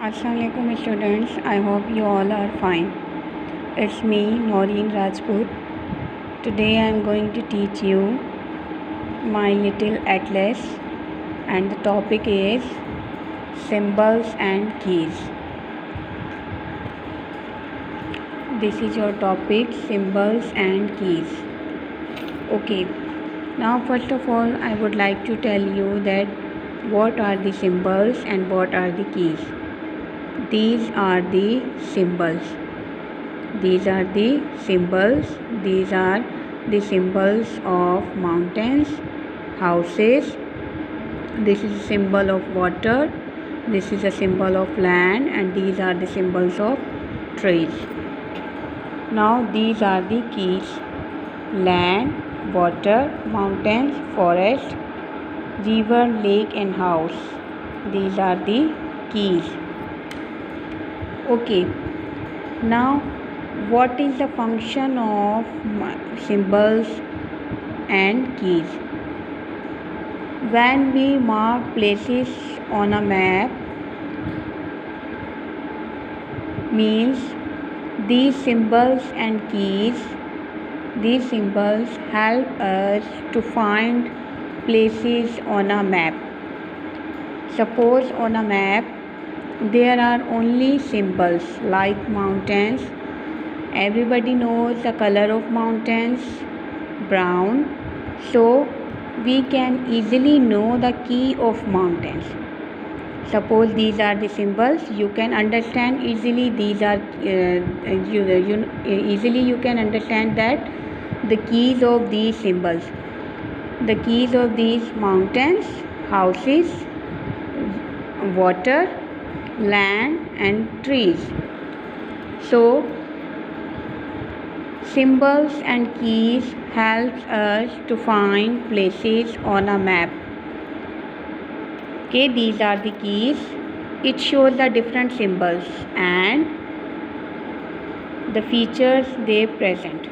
Assalamualaikum students, I hope you all are fine. It's me Noreen Rajput. Today I am going to teach you my little atlas and the topic is symbols and keys. This is your topic, symbols and keys. Okay, now first of all I would like to tell you that what are the symbols and what are the keys. These are the symbols. These are the symbols. These are the symbols of mountains, houses. This is a symbol of water. This is a symbol of land, and these are the symbols of trees. Now these are the keys: land, water, mountains, forest, river, lake and house. These are the keys. Okay, now what is the function of symbols and keys? When we mark places on a map, means these symbols and keys, these symbols help us to find places on a map. Suppose on a map there are only symbols like mountains. Everybody knows the color of mountains, brown. So we can easily know the key of mountains. Suppose these are the symbols, you can understand easily. These are easily you can understand that the keys of these symbols, the keys of these mountains, houses, water, land and trees. So symbols and keys helps us to find places on a map. Okay, these are the keys. It shows the different symbols and the features they present.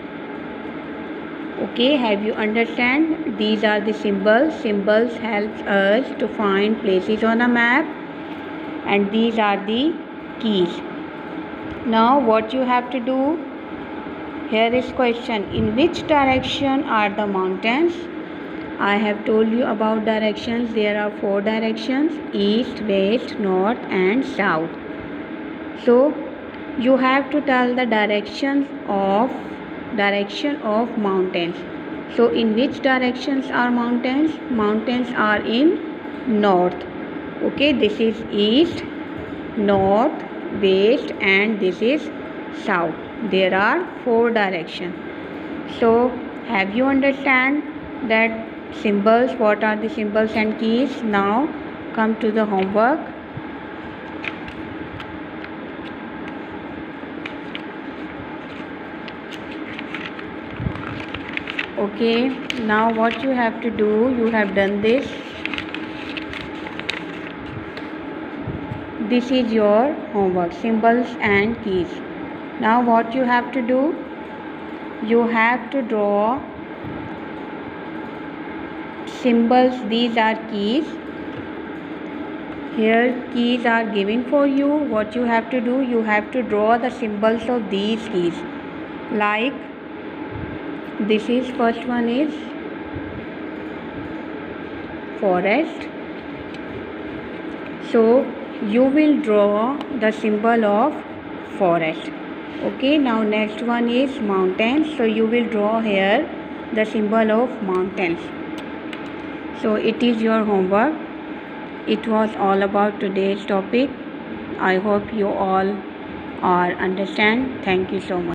Okay, have you understand? These are the symbols. Symbols helps us to find places on a map, and these are the keys. Now what you have to do? Here is question: in which direction are the mountains? I have told you about directions. There are 4 directions: east, west, north and south. So you have to tell the direction of mountains. So in which directions are mountains? Mountains are in north. Okay, this is east, north, west and this is south. There are 4 directions. So have you understand that symbols, what are the symbols and keys? Now come to the homework. Okay, now what you have to do, you have done this. This is your homework, symbols and keys. Now what you have to do, you have to draw symbols. These are keys. Here keys are given for you. What you have to do, you have to draw the symbols of these keys. Like this is, first one is forest. So you will draw the symbol of forest. Okay, now next one is mountains. So you will draw here the symbol of mountains. So it is your homework. It was all about today's topic. I hope you all are understand. Thank you so much.